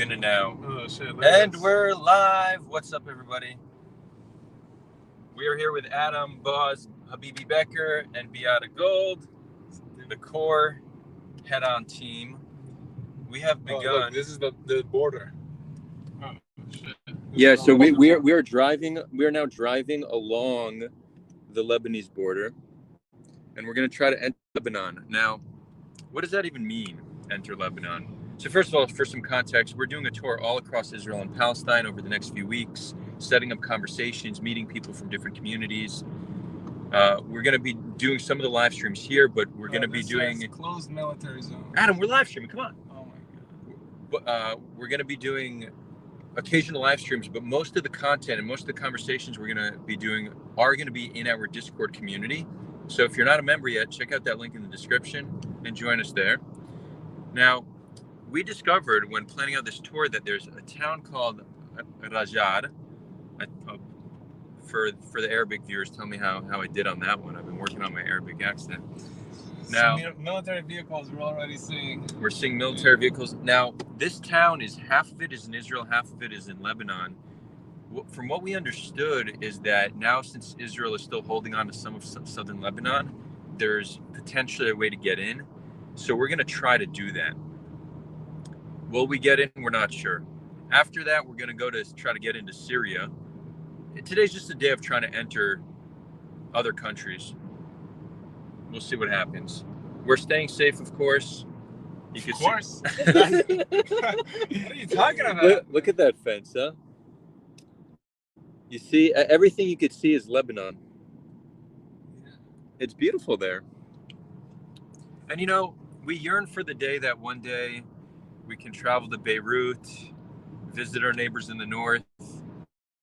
gonna now. Oh shit! And we're live. What's up, everybody? We are here with Adam, Boz, Habibi Becker, and Beata Gold, the core head-on team. We have begun. Oh, look, this is the border. Oh shit! Yeah, so we are driving. We are now driving along the Lebanese border, and we're gonna try to enter Lebanon. Now, what does that even mean? Enter Lebanon. So first of all, for some context, we're doing a tour all across Israel and Palestine over the next few weeks, setting up conversations, meeting people from different communities. We're going to be doing some of the live streams here, but we're going to be doing closed military zone. Adam, we're live streaming. Come on. Oh my god. We're going to be doing occasional live streams, but most of the content and most of the conversations we're going to be doing are going to be in our Discord community. So if you're not a member yet, check out that link in the description and join us there. Now, we discovered when planning out this tour that there's a town called Rajar. For the Arabic viewers, tell me how I did on that one. I've been working on my Arabic accent. Now, military vehicles, we're already seeing. We're seeing military vehicles. Now, this town is half of it is in Israel, half of it is in Lebanon. From what we understood is that now, since Israel is still holding on to some of southern Lebanon, there's potentially a way to get in. So we're going to try to do that. Will we get in? We're not sure. After that, we're going to go to try to get into Syria. Today's just a day of trying to enter other countries. We'll see what happens. We're staying safe, of course. Of course. What are you talking about? Look at that fence, huh? You see, everything you could see is Lebanon. Yeah. It's beautiful there. And you know, we yearn for the day that one day we can travel to Beirut, visit our neighbors in the north,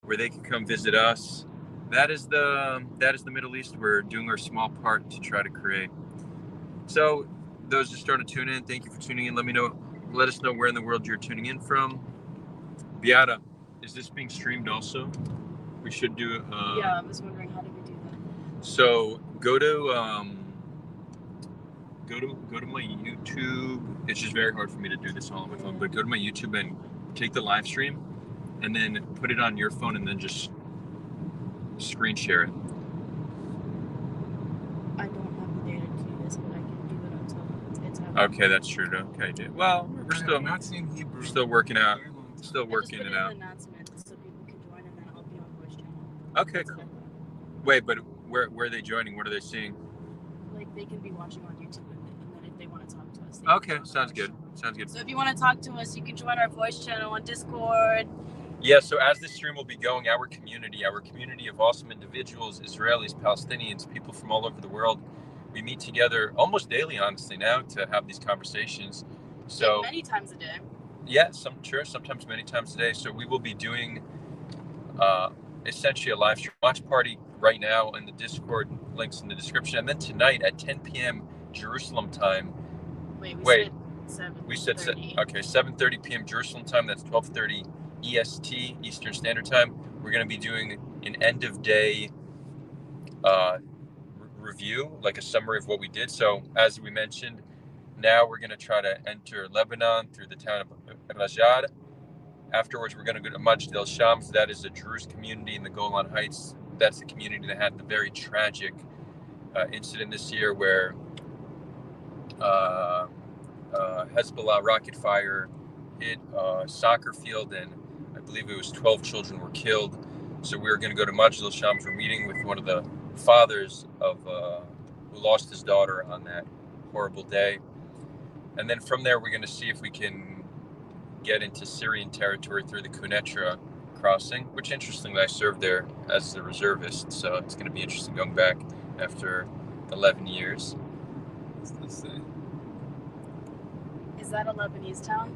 where they can come visit us. That is the Middle East we're doing our small part to try to create. So those just starting to tune in, thank you for tuning in. Let us know where in the world you're tuning in from. Beata, is this being streamed also? We should do yeah, I was wondering how do we do that? So go to my YouTube. It's just very hard for me to do this all on my phone, but go to my YouTube and take the live stream and then put it on your phone and then just screen share it. I don't have the data to do this, but I can do it until it's happening. Okay, that's true. Okay, well, we're still not seeing Hebrew. We're still working out. Still working it out. Announcement so people can join, and then I'll be on voice channel. Okay, cool. Wait, but where are they joining? What are they seeing? Like they can be watching on YouTube, and then if they want to talk to us. Okay, sounds good. Sounds good. So if you want to talk to us, you can join our voice channel on Discord. Yeah, so as this stream will be going, our community of awesome individuals, Israelis, Palestinians, people from all over the world, we meet together almost daily, honestly, now to have these conversations. So like many times a day. Yeah, sometimes many times a day. So we will be doing essentially a live stream watch party right now, and the Discord links in the description. And then tonight at 10 p.m. Jerusalem time. Wait. We said 7:30 p.m. Jerusalem time. That's 12:30 EST, Eastern Standard Time. We're going to be doing an end of day review, like a summary of what we did. So as we mentioned, now we're going to try to enter Lebanon through the town of Rajar. Afterwards, we're going to go to Majd el-Shams. That is a Druze community in the Golan Heights. That's the community that had the very tragic incident this year where Hezbollah rocket fire hit a soccer field, and I believe it was 12 children were killed. So we're going to go to Majd el-Shams. We're meeting with one of the fathers of who lost his daughter on that horrible day. And then from there, we're going to see if we can get into Syrian territory through the Quneitra crossing, which interestingly, I served there as a reservist. So it's going to be interesting going back after 11 years. Let's see. Is that a Lebanese town?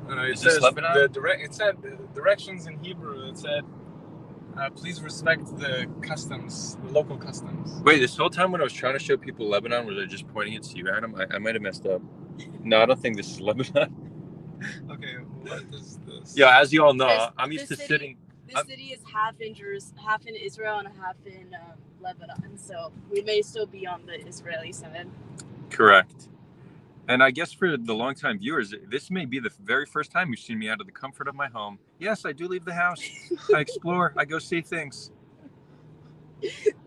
It Is this says Lebanon? It said the directions in Hebrew. It said, please respect the customs, the local customs. Wait, this whole time when I was trying to show people Lebanon, was I just pointing it to you, Adam? I might have messed up. No, I don't think this is Lebanon. Okay, what is this? Yeah, as you all know, I'm used to sitting. This city is half in Israel and half in Lebanon, so we may still be on the Israeli side. Correct. And I guess for the longtime viewers, this may be the very first time you've seen me out of the comfort of my home. Yes, I do leave the house. I explore. I go see things.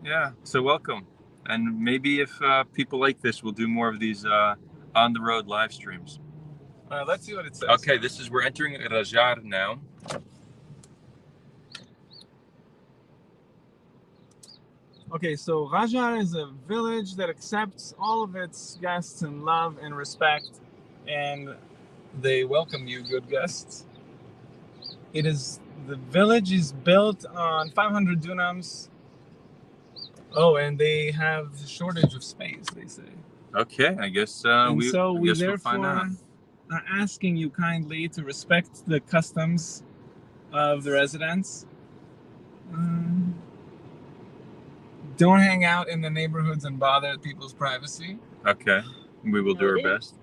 Yeah, so welcome. And maybe if people like this, we'll do more of these on the road live streams. Let's see what it says. Okay, we're entering Rajar now. Okay, so Rajar is a village that accepts all of its guests in love and respect, and they welcome you, good guests. The village is built on 500 dunams. Oh, and they have a shortage of space, they say. Okay, I guess we therefore we'll find out. Are asking you kindly to respect the customs of the residents. Don't hang out in the neighborhoods and bother people's privacy. Okay, we will do our best.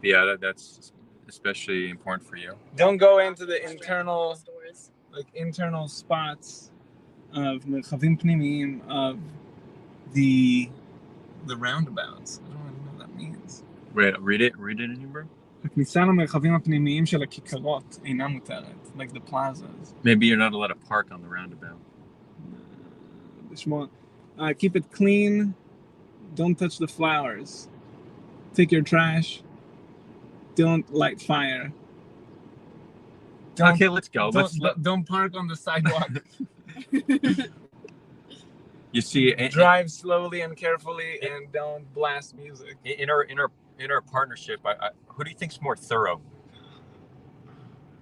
Yeah, that's especially important for you. Don't go into the internal spots of merchavim pnimiyim of the roundabouts. I don't really know what that means. Wait, read it in Hebrew. הכניסה למרחבים הפנימיים של הכיכרות אינה מותרת, like the plazas. Maybe you're not allowed to park on the roundabout. Keep it clean. Don't touch the flowers. Take your trash. Don't light fire. Okay, let's go. Don't park on the sidewalk. You see, drive slowly and carefully, and don't blast music. In our partnership, who do you think's more thorough?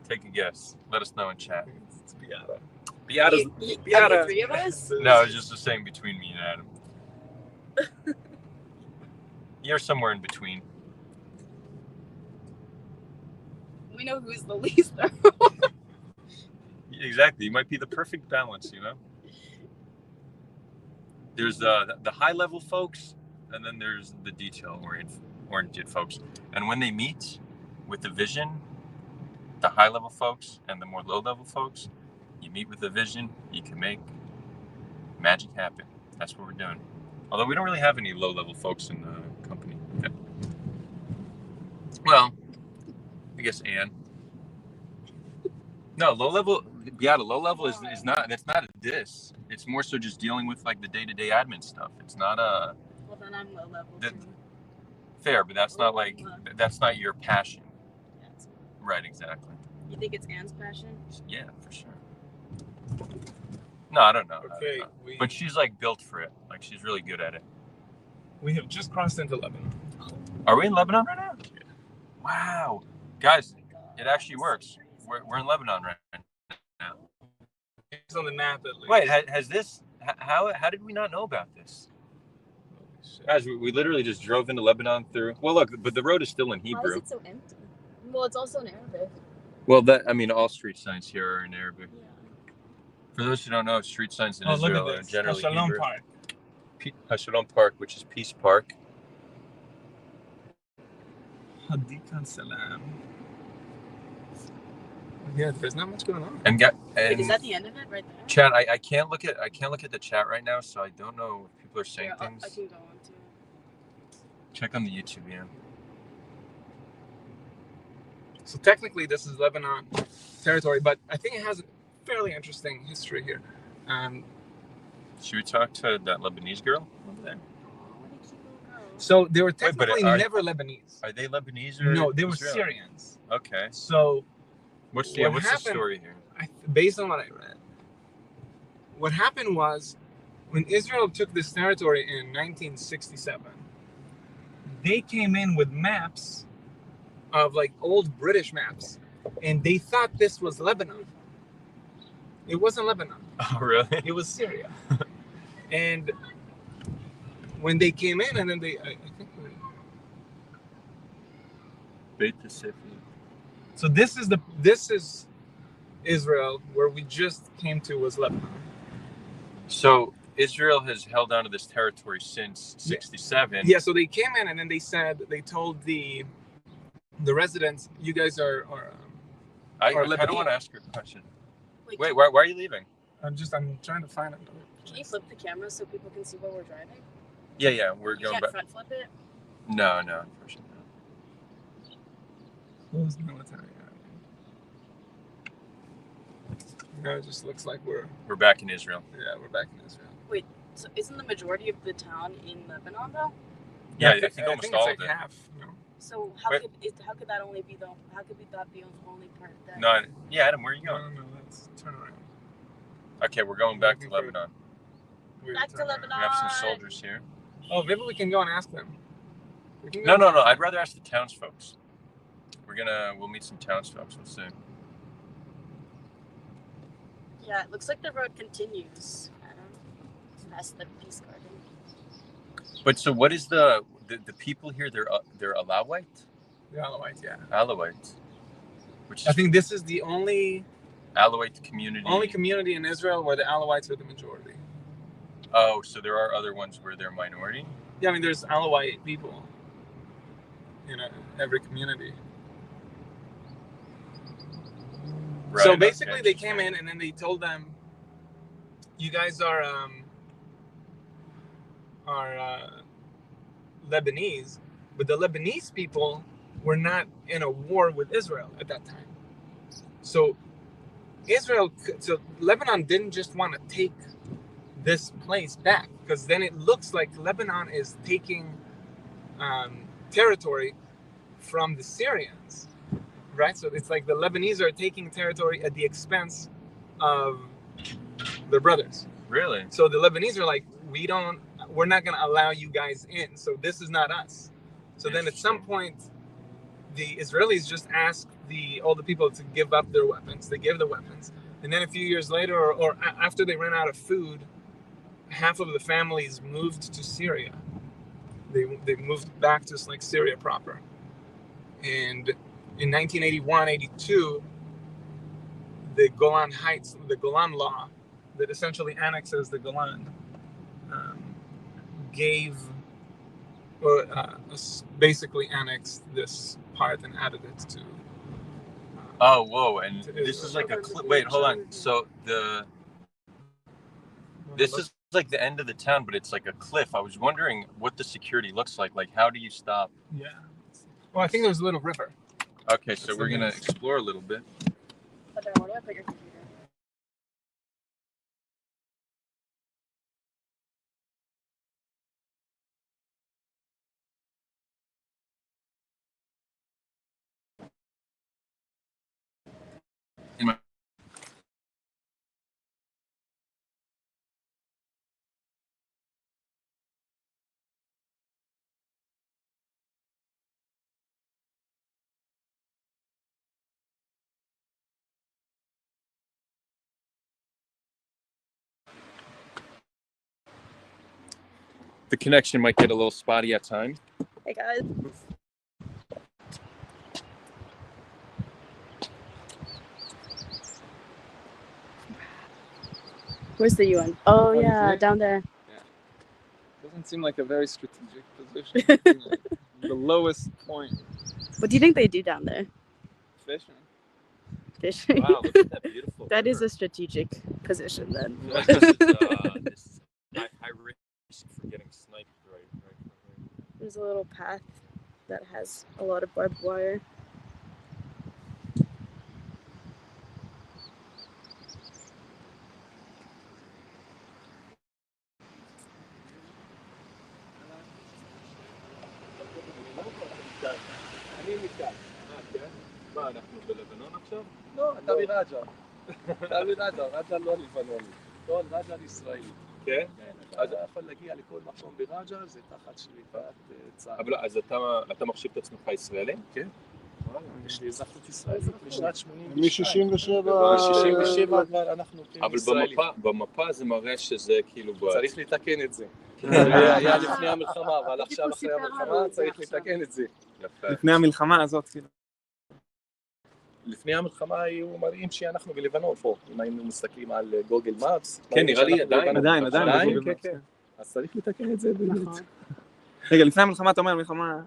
Take a guess. Let us know in chat. It's Beata. Beata. Three of us? No, it's just the same between me and Adam. You're somewhere in between. We know who's the least thorough. Exactly. You might be the perfect balance, you know? There's the high-level folks, and then there's the detail-oriented folks. And when they meet with the vision, the high-level folks and the more low-level folks, you meet with the vision, you can make magic happen. That's what we're doing. Although we don't really have any low-level folks in the company. Okay. Well, I guess Anne. No, low-level is not, that's not a diss. It's more so just dealing with like the day-to-day admin stuff. It's not a... Well, then I'm low-level too. Fair, but that's not like, that's not your passion. Yeah, right, exactly. You think it's Anne's passion? Yeah, for sure. No, I don't know. Okay, but she's like built for it. Like she's really good at it. We have just crossed into Lebanon. Are we in Lebanon right now? Yeah. Wow, guys, it actually works. We're in Lebanon right now. It's on the map at least. Wait, has this? How did we not know about this? Guys, we literally just drove into Lebanon through. Well, look, but the road is still in Hebrew. Why is it so empty? Well, it's also in Arabic. Well, all street signs here are in Arabic. Yeah. For those who don't know, street signs in Israel are generally Hebrew. Park. Shalom Park, which is Peace Park. Hadikan Salam. Yeah, there's not much going on. And is that the end of it right there? Chat, I can't look at the chat right now, so I don't know if people are saying things. I can go on too. Check on the YouTube, yeah. So technically, this is Lebanon territory, but I think it has a fairly interesting history here. Should we talk to that Lebanese girl over there? So they were technically never Lebanese. Are they Lebanese or no? They were Israeli? Syrians. Okay. So what's the story here? Based on what I read, what happened was when Israel took this territory in 1967, they came in with maps of like old British maps, and they thought this was Lebanon. It wasn't Lebanon. Oh, really? It was Syria. And when they came in, and then I think so this is Israel, where we just came to was Lebanon. So Israel has held on to this territory since 67. Yeah, so they came in and then they told the residents, you guys are I kind of want to ask you a question. Wait, why are you leaving? I'm trying to find it. Can you flip the camera so people can see where we're driving? Yeah, we're going back. Can't front flip it? No, unfortunately. Closed military area. Now it just looks like we're back in Israel. we're back in Israel. Wait, so isn't the majority of the town in Lebanon though? Yeah, I think almost all it's of it. half. No. So how could that only be how could that be the only part that? No, yeah, Adam, where are you going? No, let's turn around. Okay, we're going back to Lebanon. Back to Lebanon. We have some soldiers here. Oh, maybe we can go and ask them. No. I'd rather ask the townsfolk. We'll meet some townsfolk. We'll see. Yeah, it looks like the road continues. I don't know. Past the Peace Garden. But so, what is the people here? They're Alawite. The Alawites, yeah. Alawite. I think this is the only Alawite community. Only community in Israel where the Alawites are the majority. Oh, so there are other ones where they're minority? Yeah, I mean, there's Alawite people in every community. Right, so basically, they came in and then they told them, "You guys are Lebanese," but the Lebanese people were not in a war with Israel at that time. So Lebanon didn't just want to take this place back, because then it looks like Lebanon is taking territory from the Syrians, right? So it's like the Lebanese are taking territory at the expense of their brothers. Really? So the Lebanese are like, we're not going to allow you guys in. So this is not us. So then at some point, the Israelis just asked all the people to give up their weapons. They gave the weapons. And then a few years later, or after they ran out of food, half of the families moved to Syria. They moved back to like Syria proper. And in 1981, 82, the Golan Heights, the Golan Law, that essentially annexes the Golan, basically annexed this part and added it to. Oh, whoa! And this is like a wait. Hold on. So this is like the end of the town, but it's like a cliff. I was wondering what the security looks like. Like, how do you stop? Yeah. Well, I think there's a little river. Okay, so we're gonna explore a little bit. But then where do I put your computer? In my The connection might get a little spotty at times. Hey guys. Where's the UN? Oh yeah, down there. Yeah. Doesn't seem like a very strategic position. Like the lowest point. What do you think they do down there? Fishing. Fishing. Wow, look at that beautiful. That is a strategic position then. Well, this high risk for getting sniped right from here. There's a little path that has a lot of barbed wire. מה, אנחנו בלבנון עכשיו? לא, אתה מראג'ר. אתה מראג'ר, ראג'ר לא לבנוני. כל ראג'ר ישראלי. כן? אתה יכול להגיע לכל מקום בראג'ר, זה תחת שליטת צה"ל. אבל אז אתה מחשיב את עצמך ישראלי? כן. יש לי אזרחות ישראלית בשנת 82. מ-67. מ-67 כבר אנחנו ישראלים. אבל במפה זה מראה שזה כאילו... צריך לתקן את זה. זה היה לפני המלחמה, אבל עכשיו אחרי המלחמה צריך לתקן את זה. לפני המלחמה הזאת, כאילו. לפני המלחמה היו מראים שאנחנו בלבנון פה, אם היינו מסתכלים על גוגל מאפס. כן, נראה לי עדיין. כן. אז צריך לתקן את זה באמת. רגע, לפני המלחמה אתה אומר מלחמה...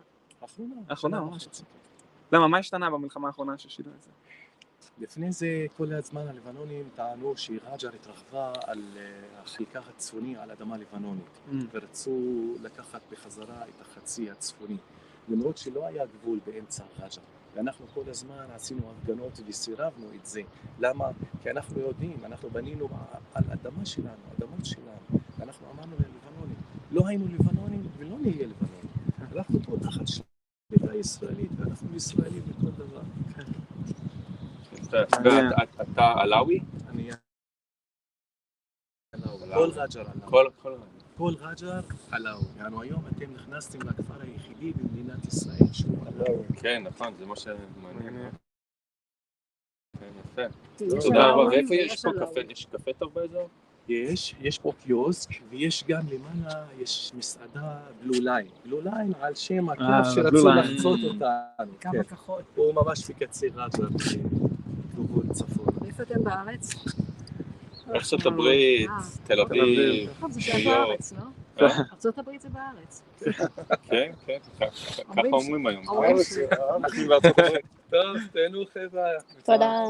האחרונה. ממש. למה, מה השתנה במלחמה האחרונה ששינו את זה? לפני זה כל הזמן הלבנונים טענו שראג'ר התרחבה על החלקה הצפוני על אדמה לבנונית, ורצו לקחת בחזרה את החצי הצפוני, למרות שלא היה גבול באמצע ראג'ר. ואנחנו כל הזמן עשינו הפגנות וסירבנו את זה. למה? כי אנחנו יודעים, אנחנו בנינו על אדמה שלנו, אדמות שלנו. ואנחנו אמרנו ללבנונים, לא היינו לבנונים ולא נהיה לבנונים. אנחנו פה תחת שליטה ישראלית, ואנחנו ישראלים בכל דבר. אתה עלאווי? אני כל רג'ר עלאווי. כל רג'ר עלאווי. יענו היום אתם נכנסתם לכפר היחידי במדינת ישראל שהוא עלאווי. כן, נכון, זה מה שמעניין. כן, יפה. יש תודה רבה. עלאווי ואיפה ויש יש פה עלאווי. קפה? יש קפה טוב באזור? יש פה קיוסק, ויש גם למעלה, יש מסעדה בלו ליין. בלו ליין על שם הקו שרצו לחצות אותנו. קו הכחול. הוא ממש בקצה רג'ר, בגבול צפון. איפה אתם בארץ? ארצות הברית, תל אביב, נכון, זה ניו שם יורק. בארץ, לא? ארצות הברית זה בארץ. כן, כן, ככה אומרים היום. אנחנו בארצות הברית. טוב, תהנו חבר'ה. תודה.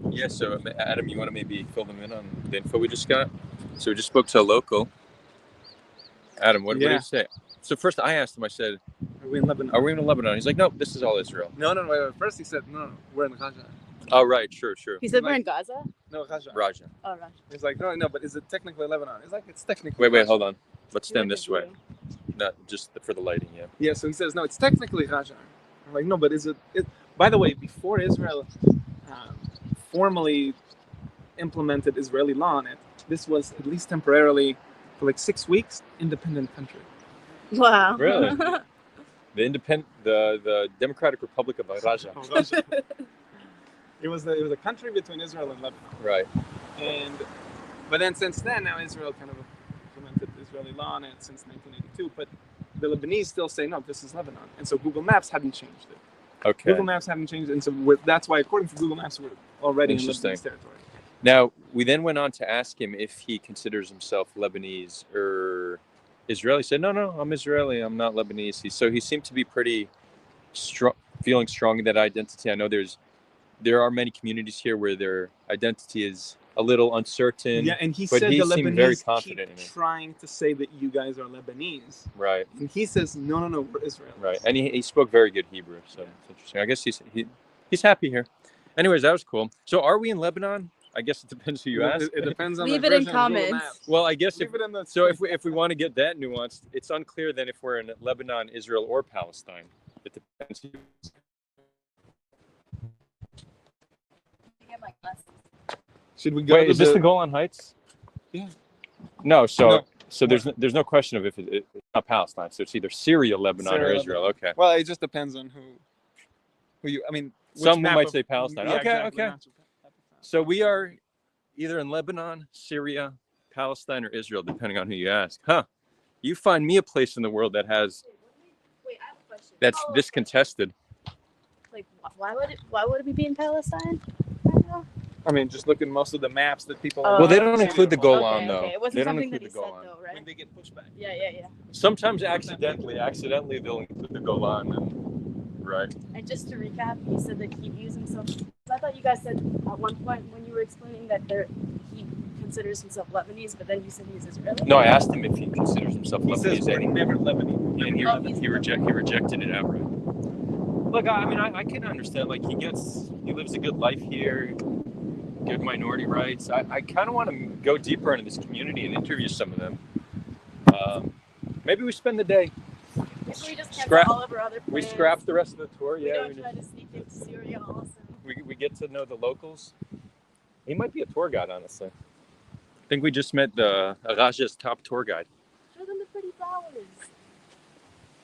Yeah, so Adam, you want to maybe fill them in on the info we just got? So we just spoke to a local. Adam, what did you say? So first I asked him, I said, Are we in Lebanon? are we in Lebanon? He's like, no, this is all Israel. No, wait. First he said, no, we're in Rajar. Oh, right, true. He said we're in Gaza? No, Rajar. Raja. Oh, right. He's like, no, but is it technically Lebanon? He's like, it's technically Wait, Rajar. hold on. Let's stand this way. Not just for the lighting, yeah. Yeah, so he says, no, it's technically Rajar. I'm like, no, but is it by the way, before Israel formally implemented Israeli law on it, this was at least temporarily, for like 6 weeks, independent country. Wow. Really? The Democratic Republic of Raja. It was a country between Israel and Lebanon. Right. But then since then, now Israel kind of implemented Israeli law on it since 1982. But the Lebanese still say, no, this is Lebanon. And so Google Maps hadn't changed it. Okay. Google Maps haven't changed, and so that's why, according to Google Maps, we're already in Lebanese territory. Now, we then went on to ask him if he considers himself Lebanese or Israeli. He said, no, I'm Israeli. I'm not Lebanese. So he seemed to be pretty strong, feeling strong in that identity. I know there are many communities here where their identity is a little uncertain. Yeah, and he but said he the seemed very Lebanese confident keep in it. trying to say that you guys are Lebanese. Right. And he says, no, we're Israelis. Right, and he spoke very good Hebrew, so it's interesting. I guess he's happy here. Anyways, that was cool. So are we in Lebanon? I guess it depends who you ask. It depends on Leave the it in version of Google comments. Maps. Well, I guess Leave it in the if we want to get that nuanced, it's unclear then if we're in Lebanon, Israel, or Palestine. It depends. Should we go Wait, to is this the Golan Heights? Yeah. No, so there's no question of if it's not Palestine. So it's either Syria, Lebanon, or Israel. Okay. Well, it just depends on who you. I mean, Some might say Palestine. Yeah, Okay, exactly. okay. So we are either in Lebanon, Syria, Palestine, or Israel, depending on who you ask. Huh? You find me a place in the world that has Wait, I have a question. that's this contested. Like, why would it be in Palestine? I mean, just look at most of the maps that people. Oh, Well, they don't okay. include the Golan Okay, though. okay. It wasn't They don't something that include he the said Golan. though, right? when they get pushed back. Yeah. Sometimes accidentally they'll include the Golan. Right. And just to recap, he said that he views himself. I thought you guys said at one point when you were explaining that he considers himself Lebanese, but then you said he's Israeli. No, I asked him if he considers himself He says Lebanese, we're and never Lebanese. he rejected it outright. Look, I mean, I can understand. Like he lives a good life here, good minority rights. I kind of want to go deeper into this community and interview some of them. Maybe we spend the day. If we just cancel all of our other plans. We scrap the rest of the tour. We Yeah, don't try to sneak into Syria also. we get to know the locals. He might be a tour guide, honestly. I think we just met the Raja's top tour guide. Show them the pretty flowers.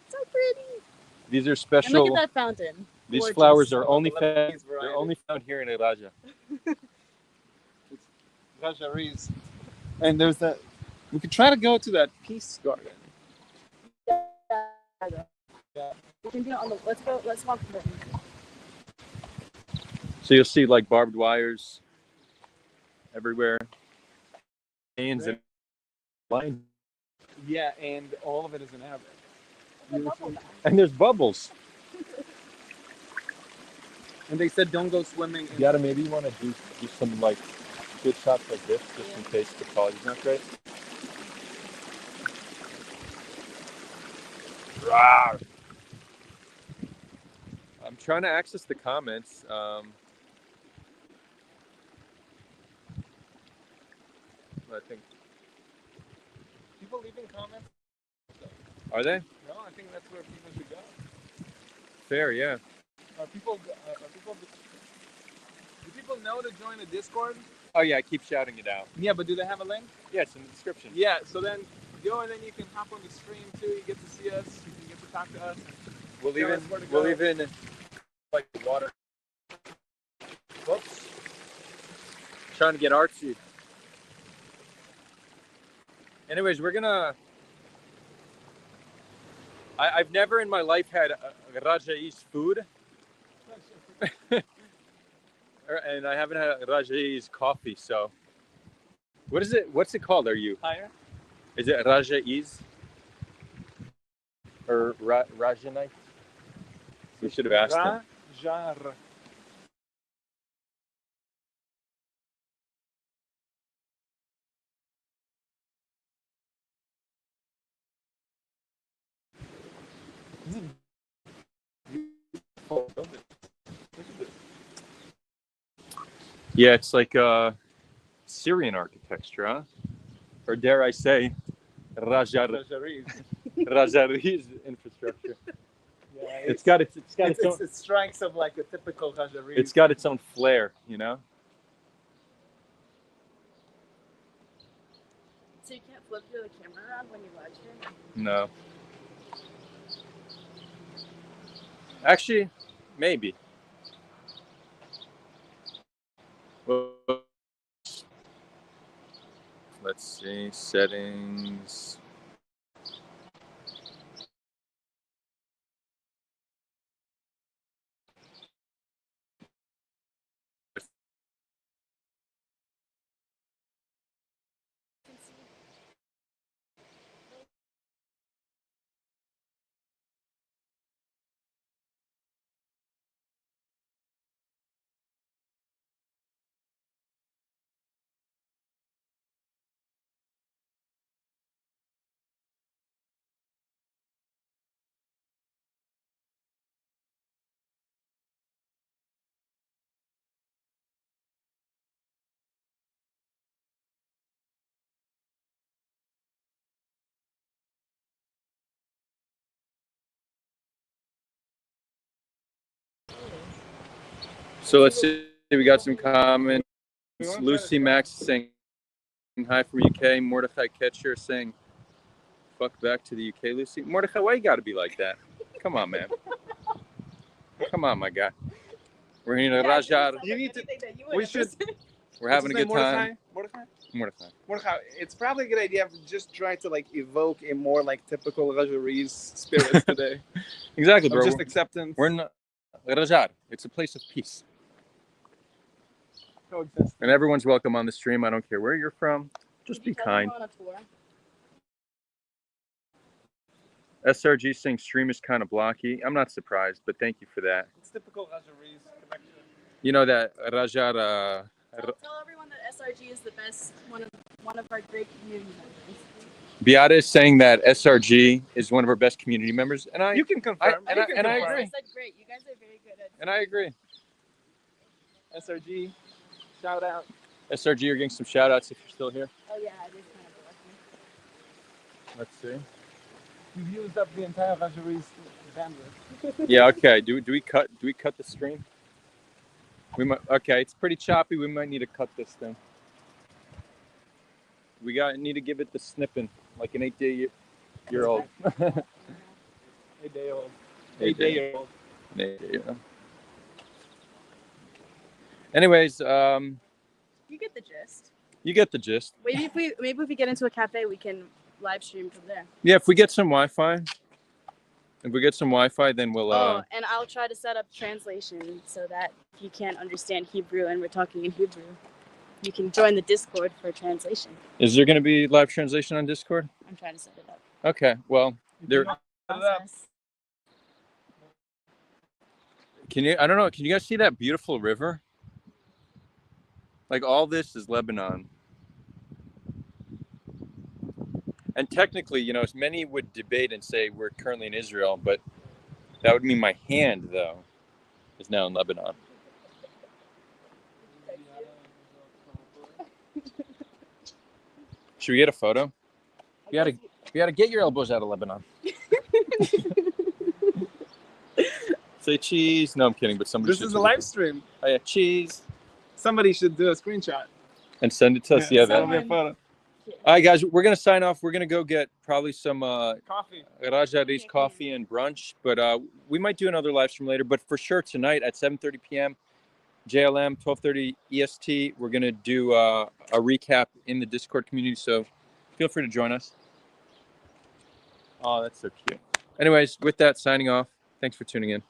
So pretty. These are And special. look at that fountain. These Gorgeous. flowers are only Lebanese they're variety. only found here in Raja. Rajaris. And there's that. We could try to go to that peace garden. We can do it on the. Let's walk the. So you'll see like barbed wires everywhere. Chains and lines. Yeah, and all of it is in Arabic. And there's bubbles. And they said don't go swimming. Yada, maybe you want to do some like good shots like this, just in case the quality's not great. Rawr. I'm trying to access the comments. I think. People leaving comments? Are they? No, I think that's where people should go. Fair, yeah. Do people know to join the Discord? Oh yeah, I keep shouting it out. Yeah, but do they have a link? Yeah, it's in the description. Yeah, so then go and then you can hop on the stream too. You get to see us. You can get to talk to us. We'll even like water. Whoops. Trying to get artsy. Anyways, we're gonna. I've never in my life had Rajai's food. And I haven't had Rajai's coffee, so. What is it? What's it called? Are you? Higher? Is it Rajai's? Or Rajanite? We should have asked him. Rajar. Yeah, it's like Syrian architecture, huh? Or dare I say, Rajari's infrastructure. Yeah, It's got its own. it strikes of like a typical Rajari. It's got its own flair, you know. So you can't flip the camera around when you live stream? No. Actually, maybe. Let's see, settings. So let's see. We got some comments. Lucy Max saying hi from UK. Mordechai Ketcher saying, "Fuck back to the UK, Lucy." Mordechai, why you got to be like that? Come on, man. Come on, my guy. We're in Rajar. You need to. We should. We're having a good time. Mordechai? Mordechai. It's probably a good idea to just try to like evoke a more like typical Rajari's spirit today. Exactly, bro. Just acceptance. We're in Rajar. It's a place of peace. Coexist. And everyone's welcome on the stream. I don't care where you're from. Just be kind. On a tour? SRG saying stream is kind of blocky. I'm not surprised, but thank you for that. It's typical Rajari's connection. You know that Rajar. Tell everyone that SRG is the best, one of our great community members. Beata is saying that SRG is one of our best community members, and I You can confirm. I agree. I said great. You guys are very good at. And I agree. SRG, shout out. SRG, you're getting some shout outs if you're still here. Oh yeah, it is kind of lucky. Let's see. You've used up the entire Rajari's bandwidth. Yeah. Okay. Do we cut the stream? We might. Okay. It's pretty choppy. We might need to cut this thing. We need to give it the snipping like an 8-day-year-old. 8-day-old. 8-day-year-old. Anyways, You get the gist. you get the gist. Maybe if we get into a cafe, we can live stream from there. Yeah, if we get some Wi-Fi, then we'll. And I'll try to set up translation so that if you can't understand Hebrew and we're talking in Hebrew, you can join the Discord for translation. Is there going to be live translation on Discord? I'm trying to set it up. Okay. Well, there. Process. Can you? I don't know. Can you guys see that beautiful river? Like all this is Lebanon. And technically, you know, as many would debate and say we're currently in Israel, but that would mean my hand, though, is now in Lebanon. Should we get a photo? You gotta get your elbows out of Lebanon. Say cheese. No, I'm kidding, but somebody This should. is a live stream. Oh yeah, cheese. Somebody should do a screenshot. And send it to us. Yeah, send that. me a photo. All right, guys, we're gonna sign off. We're gonna go get probably some Coffee. Rajar's coffee and brunch, but we might do another live stream later. But for sure tonight at 7:30 p.m. JLM 12:30 EST, we're gonna do a recap in the Discord community. So feel free to join us. Oh, that's so cute. Anyways, with that, signing off. Thanks for tuning in.